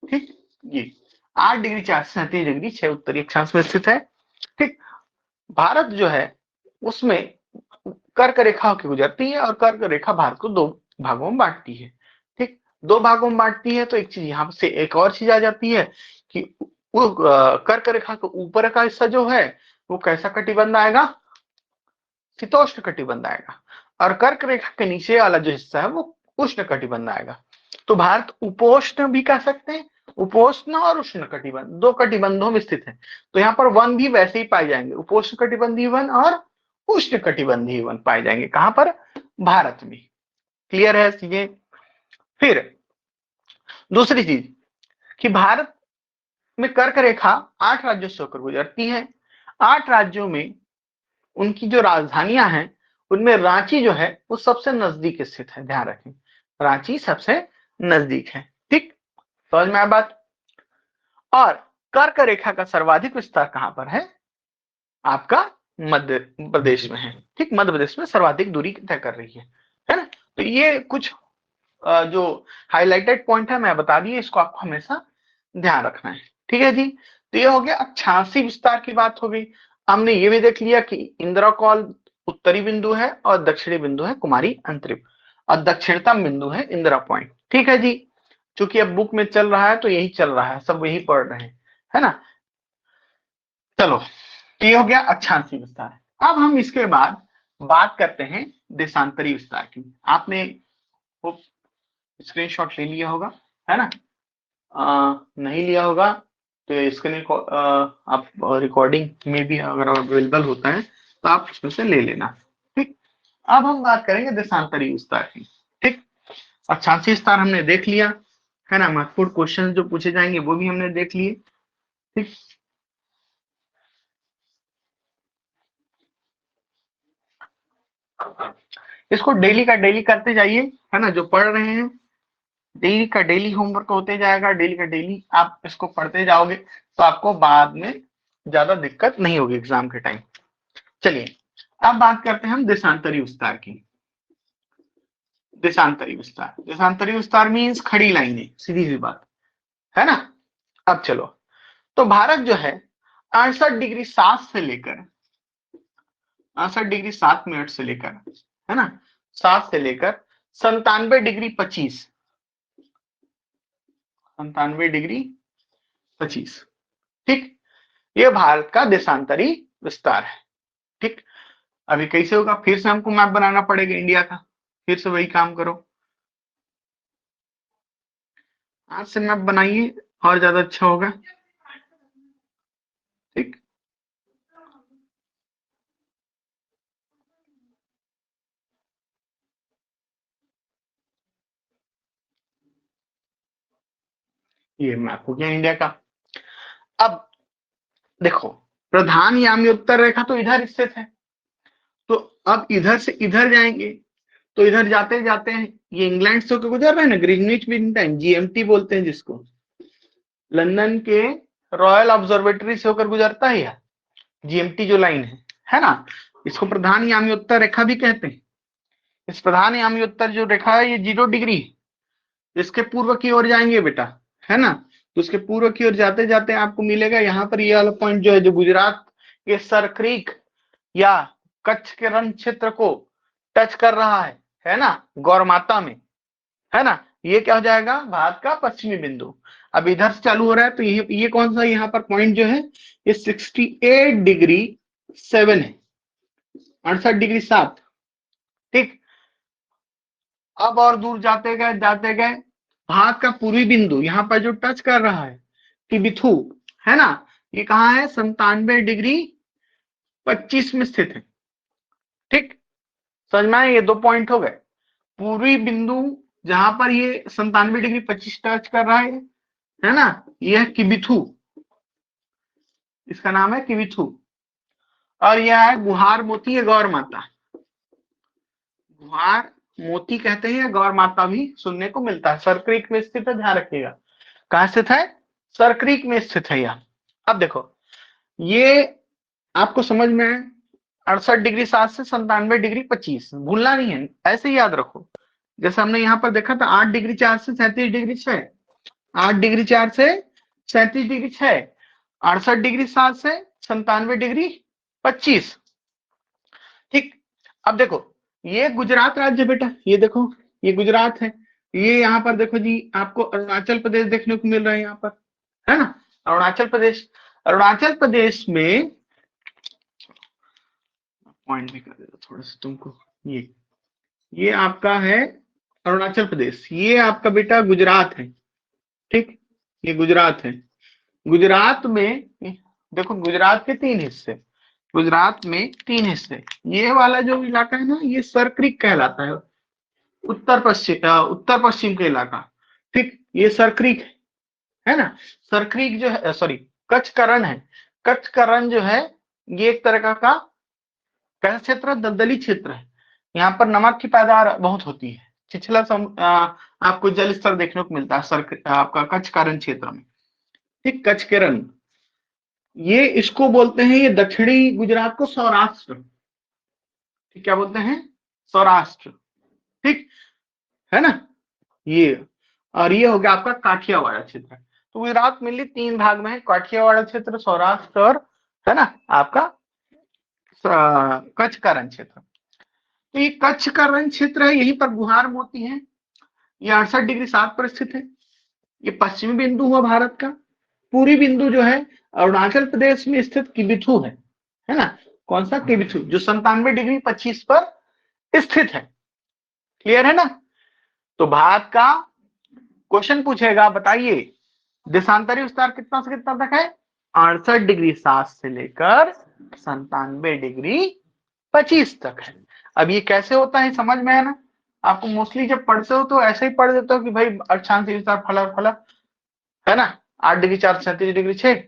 ठीक। ये 8 डिग्री 4 से 37 डिग्री 6 उत्तरी अक्षांश में स्थित है, ठीक। भारत जो है उसमें कर्क रेखा की गुजरती है, और कर्क रेखा भारत को 2 भागों में बांटती है, ठीक। 2 भागों में बांटती है, तो एक चीज यहाँ से एक और चीज आ जाती है कि वो कर्क रेखा के ऊपर का हिस्सा जो है वो कैसा कटिबंध आएगा, शीतोष्ण कटिबंध आएगा, और कर्क रेखा के नीचे वाला जो हिस्सा है वो उष्ण कटिबंध आएगा। तो भारत उपोष्ण भी कह सकते हैं, उपोष्ण और उष्ण कटिबंध 2 कटिबंधों में स्थित है। तो यहाँ पर वन भी वैसे ही पाए जाएंगे, उपोष्ण कटिबंधीय वन और उष्ण कटिबंधीय वन पाए जाएंगे, कहां पर, भारत में। क्लियर है चीजें। फिर दूसरी चीज कि भारत में कर्क रेखा 8 राज्यों से होकर गुजरती है। 8 राज्यों में उनकी जो राजधानियां हैं उनमें रांची जो है वो सबसे नजदीक स्थित है, ध्यान रखें, रांची सबसे नजदीक है, ठीक। समझ में आया बात। और कर्क रेखा का सर्वाधिक विस्तार कहां पर है, आपका मध्य प्रदेश में है, ठीक। मध्य प्रदेश में सर्वाधिक दूरी तय कर रही है ना। तो ये कुछ जो हाईलाइटेड पॉइंट है मैं बता दिए, इसको आपको हमेशा ध्यान रखना है, ठीक है जी। तो ये हो गया अक्षांशीय विस्तार की बात हो गई। हमने ये भी देख लिया कि इंदिरा कॉल उत्तरी बिंदु है और दक्षिणी बिंदु है कुमारी अंतरिप, और दक्षिणतम बिंदु है इंदिरा पॉइंट, ठीक है जी। चूंकि अब बुक में चल रहा है तो यही चल रहा है, सब वही पढ़ रहे हैं, है ना। चलो, ये हो गया अक्षांशीय विस्तार। अब हम इसके बाद बात करते हैं देशांतरी विस्तार की। आपने वो स्क्रीनशॉट ले लिया होगा, है ना, नहीं लिया होगा तो इसके लिए आप रिकॉर्डिंग में भी अगर अवेलेबल होता है तो आप उसमें से ले लेना, ठीक। अब हम बात करेंगे देशांतरी विस्तार की, ठीक। अक्षांशीय विस्तार हमने देख लिया, है ना, महत्वपूर्ण क्वेश्चन जो पूछे जाएंगे वो भी हमने देख लिए, ठीक। इसको डेली का डेली करते जाइए, है ना, जो पढ़ रहे हैं डेली का डेली होमवर्क होते जाएगा, डेली का डेली आप इसको पढ़ते जाओगे तो आपको बाद में ज्यादा दिक्कत नहीं होगी एग्जाम के टाइम। चलिए अब बात करते हैं हम देशांतरी विस्तार की। देशांतरी विस्तार, देशांतरी विस्तार मीन्स खड़ी लाइनें, सीधी सी बात, है ना। अब चलो, तो भारत जो है 68 डिग्री 7 से लेकर 68 डिग्री 7 मिनट से लेकर, है ना, 7 से लेकर 97 डिग्री 25, 97 डिग्री 25, ठीक, ये भारत का देशांतरी विस्तार है। ठीक, अभी कैसे होगा, फिर से हमको मैप बनाना पड़ेगा इंडिया का, फिर से वही काम करो, आज से मैप बनाइए और ज्यादा अच्छा होगा। ठीक, ये मैप हो गया इंडिया का। अब देखो, प्रधान यामी उत्तर रेखा तो इधर स्थित है, तो अब इधर से इधर जाएंगे, तो इधर जाते जाते हैं ये इंग्लैंड से होकर गुजर रहे हैं ना, ग्रीनविच मीन टाइम, जीएमटी बोलते हैं जिसको, लंदन के रॉयल ऑब्जर्वेटरी से होकर गुजरता है यह जीएमटी जो लाइन है ना, इसको प्रधान यामी उत्तर रेखा भी कहते हैं। इस प्रधान यामी उत्तर जो रेखा है ये 0 डिग्री, इसके पूर्व की ओर जाएंगे बेटा, है ना, तो उसके पूर्व की ओर जाते जाते आपको मिलेगा यहाँ पर ये वाला पॉइंट जो है, जो गुजरात के सरक्रीक या कच्छ के रण क्षेत्र को टच कर रहा है ना, गौरमाता में, है ना, ये क्या हो जाएगा, भारत का पश्चिमी बिंदु। अब इधर से चालू हो रहा है, तो ये कौन सा यहाँ पर पॉइंट जो है, ये 68 डिग्री 7 है, 68 डिग्री 7, ठीक। अब और दूर जाते गए भारत का पूर्वी बिंदु यहाँ पर जो टच कर रहा है तिबिथु, है ना, ये कहाँ है, 97 डिग्री 25 में स्थित है। ठीक, समझ में आए, ये 2 पॉइंट हो गए। पूर्वी बिंदु जहां पर ये 97 डिग्री 25 टच कर रहा है ना, यह किबिथु, इसका नाम है किबिथु, और यह है गुहार मोती या गौर माता, गुहार मोती कहते हैं, गौर माता भी सुनने को मिलता है, सरक्रीक में स्थित है, ध्यान रखिएगा कहां स्थित है, सरक्रीक में स्थित है यह। अब देखो, ये आपको समझ में है, 68 डिग्री 7 से 97 डिग्री 25, भूलना नहीं है, ऐसे ही याद रखो, जैसे हमने यहाँ पर देखा था 8 डिग्री 4 से 37 डिग्री 6, 8 डिग्री 4 से 37 डिग्री 6, 68 डिग्री 7 से 97 डिग्री 25। ठीक, अब देखो ये गुजरात राज्य बेटा, ये देखो ये गुजरात है, ये यहाँ पर देखो जी आपको अरुणाचल प्रदेश देखने को मिल रहा है यहाँ पर, है ना, अरुणाचल प्रदेश, अरुणाचल प्रदेश में पॉइंट भी कर देता थोड़ा सा तुमको, ये आपका है अरुणाचल प्रदेश, ये आपका बेटा गुजरात है। ठीक, ये गुजरात है, गुजरात में देखो गुजरात के 3 हिस्से, गुजरात में 3 हिस्से, ये वाला जो इलाका है ना, ये सरक्रीक कहलाता है, उत्तर पश्चिम का इलाका। ठीक, ये सरक्रीक है ना, सरक्रीक जो है, सॉरी, कच्छ का रण है, कच्छ का रण जो है ये एक तरह का कैसा क्षेत्र, दलदली क्षेत्र है, यहाँ पर नमक की पैदावार बहुत होती है, छिछला आपको जल स्तर देखने को मिलता है आपका कच्छ का रण क्षेत्र में। ठीक, कच्छ के रण, ये इसको बोलते हैं, ये दक्षिणी गुजरात को सौराष्ट्र, ठीक, क्या बोलते हैं, सौराष्ट्र। ठीक है ना, ये, और ये हो गया आपका काठियावाड़ क्षेत्र। तो गुजरात मिली 3 भाग में है, काठियावाड़ क्षेत्र, सौराष्ट्र और, है ना, आपका कच्छ का रण क्षेत्र। तो ये कच्छ का रण क्षेत्र है, यहीं पर गुहार मोती है, ये 68 डिग्री 7 पर स्थित है, ये पश्चिमी बिंदु हुआ भारत का। पूरी बिंदु जो है अरुणाचल प्रदेश में स्थित किबिथु है ना, कौन सा, किबिथु, जो 97 डिग्री 25 पर स्थित है। क्लियर है ना। तो भारत का क्वेश्चन पूछेगा, बताइए देशांतरी विस्तार कितना से कितना तक है, 68 डिग्री 7 से लेकर 97 डिग्री 25 तक है। अब ये कैसे होता है समझ में है ना, आपको मोस्टली जब पढ़ते हो तो ऐसे ही पढ़ देते हो कि भाई अक्षांश विस्तार फला है ना, 8 डिग्री 4 37 डिग्री 6,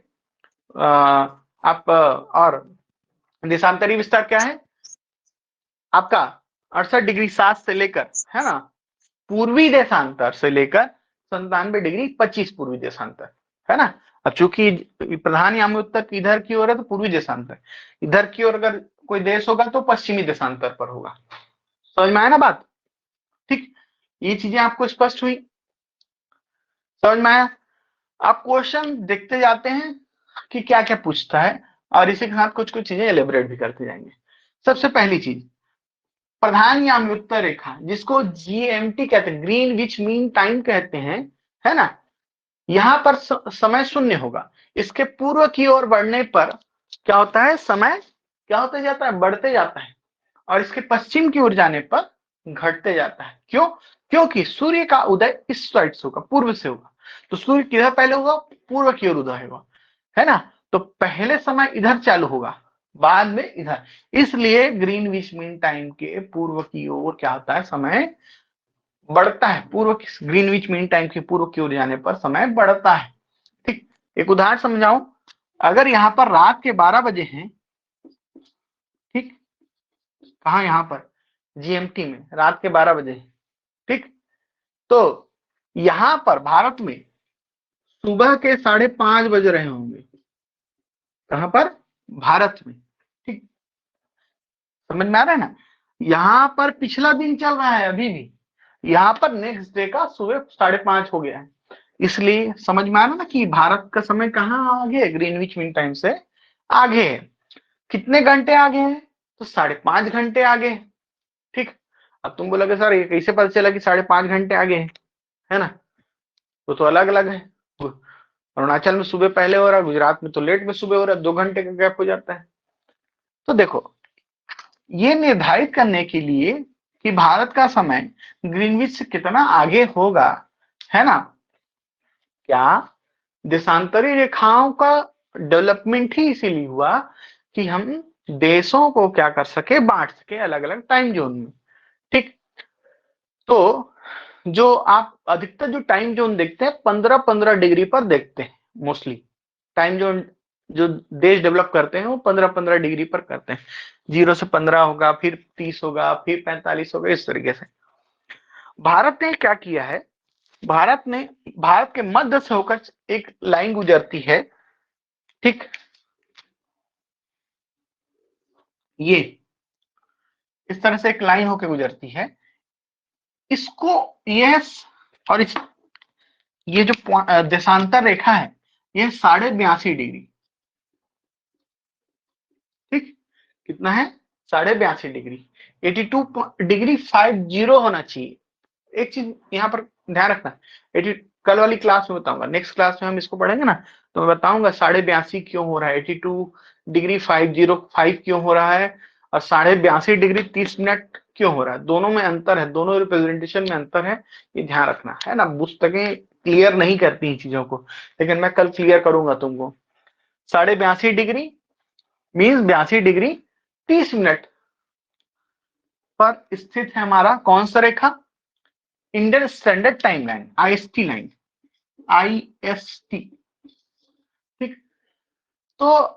आप और देशांतरी विस्तार क्या है आपका 68°7 से लेकर, है ना, पूर्वी देशांतर से लेकर 97°25 पूर्वी देशांतर, है ना। अब चूंकि प्रधान यामी उत्तर इधर की ओर है तो पूर्वी देशांतर, इधर की ओर अगर कोई देश होगा तो पश्चिमी देशांतर पर होगा। समझ में आया ना बात? ठीक, ये चीजें आपको स्पष्ट हुई, समझ में आया? आप क्वेश्चन देखते जाते हैं कि क्या क्या पूछता है, और इसी के साथ कुछ कुछ चीजें एलिब्रेट भी करते जाएंगे। सबसे पहली चीज, प्रधान यामी उत्तर रेखा, जिसको जीएमटी कहते हैं, ग्रीन विच मीन टाइम कहते हैं, है ना, यहां पर समय शून्य होगा। इसके पूर्व की ओर बढ़ने पर क्या होता है, समय क्या होते जाता है, बढ़ते जाता है, और इसके पश्चिम की ओर जाने पर घटते जाता है। क्यों? क्योंकि सूर्य का उदय इस साइड से होगा, पूर्व से होगा, तो सूर्य किधर पहले होगा, पूर्व की ओर उदय होगा, है ना। तो पहले समय इधर चालू होगा, बाद में इधर, इसलिए ग्रीनविच मीन टाइम के पूर्व की ओर क्या होता है, समय बढ़ता है। पूर्व की ग्रीनविच मीन टाइम के पूर्व की ओर जाने पर समय बढ़ता है। ठीक, एक उदाहरण समझाऊं, अगर यहाँ पर रात के 12 बजे हैं, ठीक, कहा यहाँ पर जीएमटी में रात के 12 बजे, ठीक, तो यहां पर भारत में सुबह के 5:30 बज रहे होंगे, कहां पर, भारत में, ठीक, समझ में आ रहा है ना। यहां पर पिछला दिन चल रहा है अभी भी, यहाँ पर नेक्स्ट डे का सुबह 5:30 हो गया है, इसलिए समझ में आ रहा ना कि भारत का समय कहाँ आगे है, ग्रीनविच मीन टाइम से आगे है। कितने घंटे आगे है, तो 5:30 घंटे आगे है। ठीक, अब तुम बोलोगे सर ये कैसे पता चला कि 5:30 घंटे आगे है ना, तो अलग अलग है। अरुणाचल में सुबह पहले हो रहा है, गुजरात में तो लेट में सुबह हो रहा है, 2 घंटे का गैप हो जाता है। तो देखो, ये निर्धारित करने के लिए कि भारत का समय ग्रीनविच से कितना आगे होगा, है ना, क्या देशांतरी रेखाओं का डेवलपमेंट ही इसीलिए हुआ कि हम देशों को क्या कर सके, बांट सके अलग अलग टाइम जोन में। ठीक, तो जो आप अधिकतर जो टाइम जोन देखते हैं 15-15 डिग्री पर देखते हैं, मोस्टली टाइम जोन जो देश डेवलप करते हैं वो 15-15 डिग्री पर करते हैं। 0 से 15 होगा, फिर 30 होगा, फिर 45 होगा, इस तरीके से। भारत ने क्या किया है, भारत के मध्य से होकर एक लाइन गुजरती है, ठीक, ये इस तरह से एक लाइन होकर गुजरती है, इसको यस, और ये जो देशांतर रेखा है ये 82.5 डिग्री, ठीक, कितना है, 82.5 डिग्री, 82.50 होना चाहिए। एक चीज यहाँ पर ध्यान रखना, 80, कल वाली क्लास में बताऊंगा, नेक्स्ट क्लास में हम इसको पढ़ेंगे ना, तो मैं बताऊंगा 82.5 क्यों हो रहा है, 82°505 क्यों हो रहा है, और 82.5 डिग्री 30 मिनट क्यों हो रहा है। दोनों में अंतर है, दोनों रिप्रेजेंटेशन में अंतर है, ये ध्यान रखना, है ना। पुस्तकें क्लियर नहीं करती चीजों को, लेकिन मैं कल क्लियर करूंगा तुमको। 82.5 डिग्री मीन्स 82°30 मिनट पर स्थित है हमारा कौन सा रेखा, Indian standard time line, IST line, IST. ठीक, तो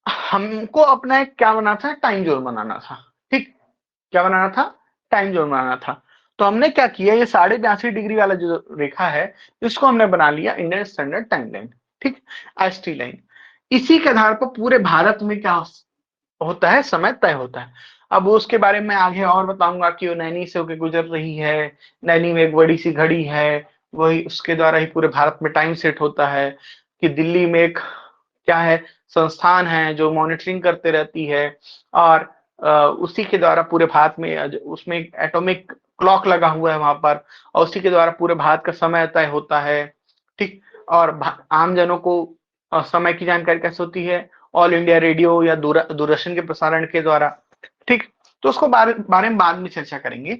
हमको अपना एक क्या बनाना था, टाइम जोन बनाना था। ठीक, क्या बनाना था, टाइम जोन बनाना था। तो हमने क्या किया, ये 82.5 डिग्री वाला जो रेखा है इसको हमने बना लिया इंडियन स्टैंडर्ड टाइम लाइन, ठीक, आईएसटी लाइन। इसी के आधार पर पूरे भारत में क्या होता है, समय तय होता है। अब उसके बारे में आगे और बताऊंगा कि वो नैनी से होकर गुजर रही है, नैनी में एक बड़ी सी घड़ी है, वही उसके द्वारा ही पूरे भारत में टाइम सेट होता है। कि दिल्ली में एक क्या है, संस्थान है जो मॉनिटरिंग करते रहती है, और उसी के द्वारा पूरे भारत में उसमें एक एटॉमिक क्लॉक लगा हुआ है वहां पर, और उसी के द्वारा पूरे भारत का समय तय होता है। ठीक, और आम जनों को समय की जानकारी कैसे होती है, ऑल इंडिया रेडियो या दूरदर्शन के प्रसारण के द्वारा। ठीक, तो उसको बारे में बाद में चर्चा करेंगे,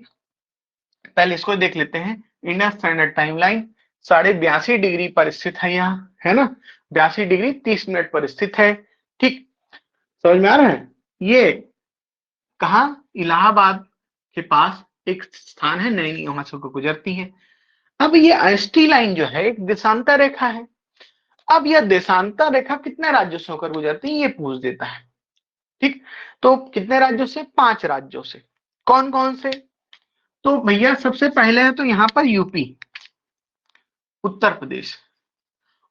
पहले इसको देख लेते हैं। Indian standard time line 82.5 degree पर स्थित है यहाँ, है ना, 82°30 मिनट पर स्थित है। ठीक, समझ में आ रहा है। ये कहा, इलाहाबाद के पास एक स्थान है, नैनी, वहां से गुजरती है। अब ये आईएसटी लाइन जो है एक देशांतर रेखा है। अब यह देशांतर रेखा कितने राज्यों से होकर गुजरती है ये पूछ देता है। ठीक, तो कितने राज्यों से, 5 राज्यों से। कौन कौन से? तो भैया सबसे पहले है तो यहाँ पर यूपी, उत्तर प्रदेश।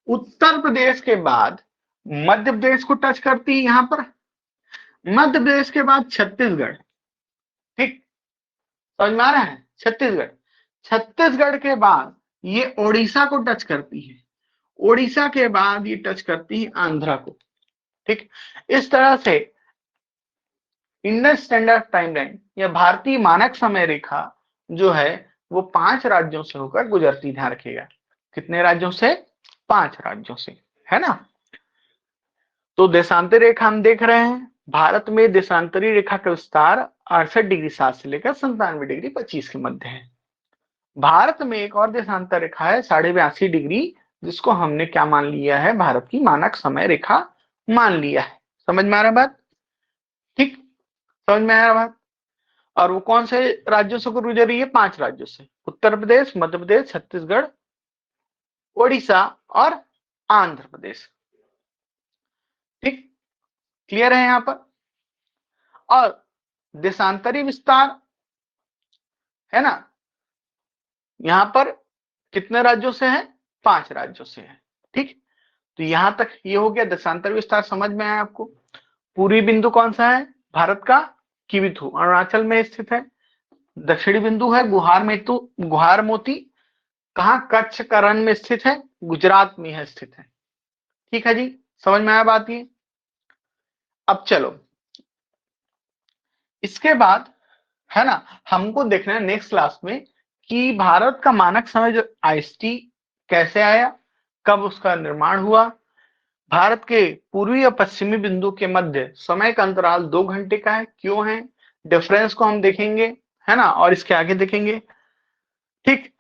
उत्तर प्रदेश के बाद मध्य प्रदेश को टच करती है यहाँ पर, मध्य प्रदेश के बाद छत्तीसगढ़। ठीक, समझ में आ रहा है? छत्तीसगढ़, छत्तीसगढ़ के बाद ये ओडिशा को टच करती है, ओडिशा के बाद ये टच करती है आंध्रा को। ठीक, इस तरह से इंडियन स्टैंडर्ड टाइमलाइन या भारतीय मानक समय रेखा जो है वो 5 राज्यों से होकर गुजरती, ध्यान रखिएगा। कितने राज्यों से? 5 राज्यों से, है ना। तो देशांतरी रेखा हम देख रहे हैं, भारत में देशांतरी रेखा का विस्तार 68 डिग्री 7 से लेकर 97 डिग्री 25 के मध्य है। भारत में एक और देशांतर रेखा है 82.5 डिग्री, जिसको हमने क्या मान लिया है? भारत की मानक समय रेखा मान लिया है। समझ में आ रहा बात? ठीक, समझ में आ रहा बात? और वो कौन से राज्यों से गुजर रही है? 5 राज्यों से, उत्तर प्रदेश, मध्य प्रदेश, छत्तीसगढ़, ओडिशा और आंध्र प्रदेश। ठीक, क्लियर है यहां पर? और देशांतरी विस्तार है ना, यहां पर कितने राज्यों से है? 5 राज्यों से है। ठीक, तो यहां तक ये हो गया देशांतर विस्तार, समझ में आया आपको? पूर्वी बिंदु कौन सा है भारत का? किविथु, अरुणाचल में स्थित है। दक्षिणी बिंदु है गुहार मोती, कहा? कच्छ का रण में स्थित है, गुजरात में है स्थित है। ठीक है जी, समझ में आया बात ये? अब चलो इसके बाद है ना, हमको देखना है नेक्स्ट क्लास में कि भारत का मानक समय जो आईएसटी कैसे आया, कब उसका निर्माण हुआ, भारत के पूर्वी और पश्चिमी बिंदु के मध्य समय का अंतराल 2 घंटे का है, क्यों है, डिफरेंस को हम देखेंगे, है ना, और इसके आगे देखेंगे। ठीक,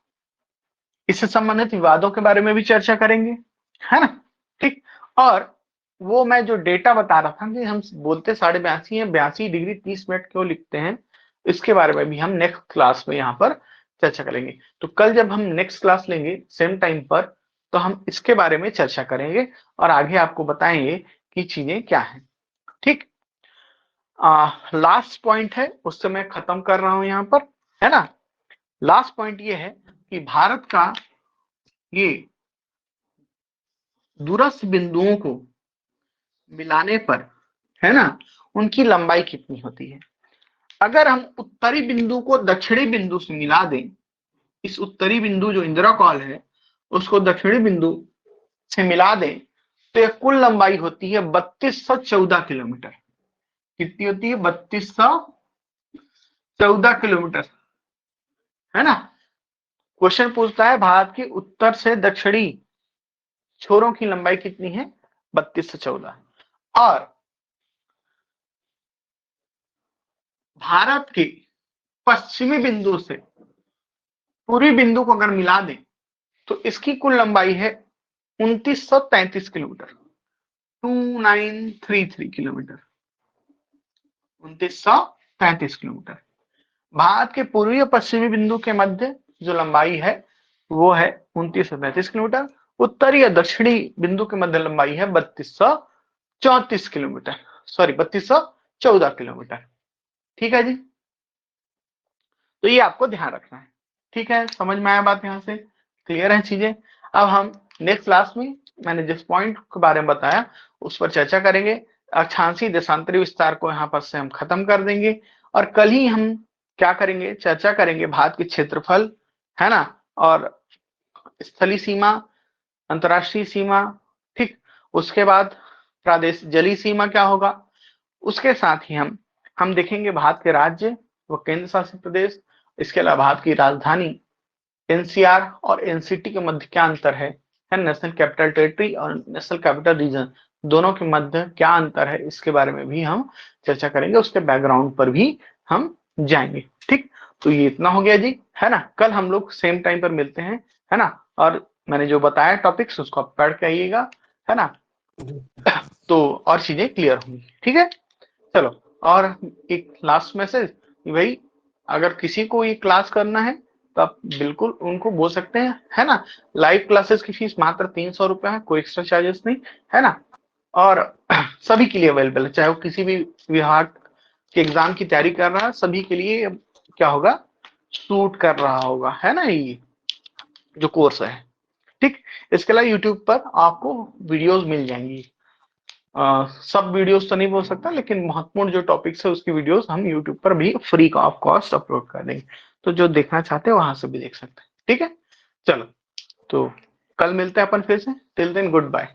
इससे संबंधित विवादों के बारे में भी चर्चा करेंगे, है ना। ठीक, और वो मैं जो डेटा बता रहा था कि हम बोलते 82.5 है, 82 डिग्री 30 मिनट क्यों लिखते हैं, इसके बारे में भी हम नेक्स्ट क्लास में यहाँ पर चर्चा करेंगे। तो कल जब हम नेक्स्ट क्लास लेंगे सेम टाइम पर, तो हम इसके बारे में चर्चा करेंगे और आगे आपको बताएंगे कि चीजें क्या है। ठीक, लास्ट पॉइंट है उससे मैं खत्म कर रहा हूं यहाँ पर, है ना। लास्ट पॉइंट ये है कि भारत का ये दूरस्थ बिंदुओं को मिलाने पर, है ना, उनकी लंबाई कितनी होती है। अगर हम उत्तरी बिंदु को दक्षिणी बिंदु से मिला दें, इस उत्तरी बिंदु जो इंदिरा कॉल है उसको दक्षिणी बिंदु से मिला दें, तो यह कुल लंबाई होती है 3214 किलोमीटर। कितनी होती है? 3214 किलोमीटर, है ना। क्वेश्चन पूछता है भारत के उत्तर से दक्षिणी छोरों की लंबाई कितनी है? 3214। और भारत के पश्चिमी बिंदु से पूर्वी बिंदु को अगर मिला दें तो इसकी कुल लंबाई है 2933 किलोमीटर, 2933 किलोमीटर, 2933 किलोमीटर। भारत के पूर्वी और पश्चिमी बिंदु के मध्य जो लंबाई है वो है 2933 किलोमीटर। उत्तरी और दक्षिणी बिंदु के मध्य लंबाई है 3234 किलोमीटर, सॉरी 3214 किलोमीटर। ठीक है जी, तो ये आपको ध्यान रखना है। ठीक है, समझ में आया बात? यहाँ से क्लियर है चीजें? अब हम नेक्स्ट क्लास में मैंने जिस पॉइंट के बारे में बताया उस पर चर्चा करेंगे। अक्षांशीय देशांतरी विस्तार को यहाँ पर से हम खत्म कर देंगे और कल ही हम क्या करेंगे? चर्चा करेंगे भारत के क्षेत्रफल, है ना, और स्थलीय सीमा, अंतरराष्ट्रीय सीमा। ठीक, उसके बाद प्रादेश जलीय सीमा क्या होगा, उसके साथ ही हम देखेंगे भारत के राज्य व केंद्र शासित प्रदेश, इसके अलावा भारत की राजधानी एनसीआर और एनसीटी के मध्य क्या अंतर है, नेशनल कैपिटल टेरिटरी और नेशनल कैपिटल रीजन दोनों के मध्य क्या अंतर है, इसके बारे में भी हम चर्चा करेंगे, उसके बैकग्राउंड पर भी हम जाएंगे। ठीक, तो ये इतना हो गया जी, है ना। कल हम लोग सेम टाइम पर मिलते हैं, है ना, और मैंने जो बताया टॉपिक्स उसको आप पढ़ के आइएगा, है ना, तो और चीजें क्लियर होंगी। ठीक है, चलो। और एक लास्ट मैसेज, भाई अगर किसी को ये क्लास करना है तो आप बिल्कुल उनको बोल सकते हैं, है ना। लाइव क्लासेस की फीस मात्र 300 रुपए है, कोई एक्स्ट्रा चार्जेस नहीं, है ना, और सभी के लिए अवेलेबल है, चाहे वो किसी भी विभाग के एग्जाम की तैयारी कर रहा है, सभी के लिए क्या होगा, सूट कर रहा होगा, है ना, ये जो कोर्स है। ठीक, इसके अलावा यूट्यूब पर आपको वीडियोस मिल जाएंगी। सब वीडियोस तो नहीं बोल सकता, लेकिन महत्वपूर्ण जो टॉपिक्स है उसकी वीडियोस हम यूट्यूब पर भी फ्री ऑफ कॉस्ट अपलोड कर देंगे, तो जो देखना चाहते हैं वहां से भी देख सकते हैं। ठीक है, चलो, तो कल मिलते हैं अपन फिर से। Till then good bye.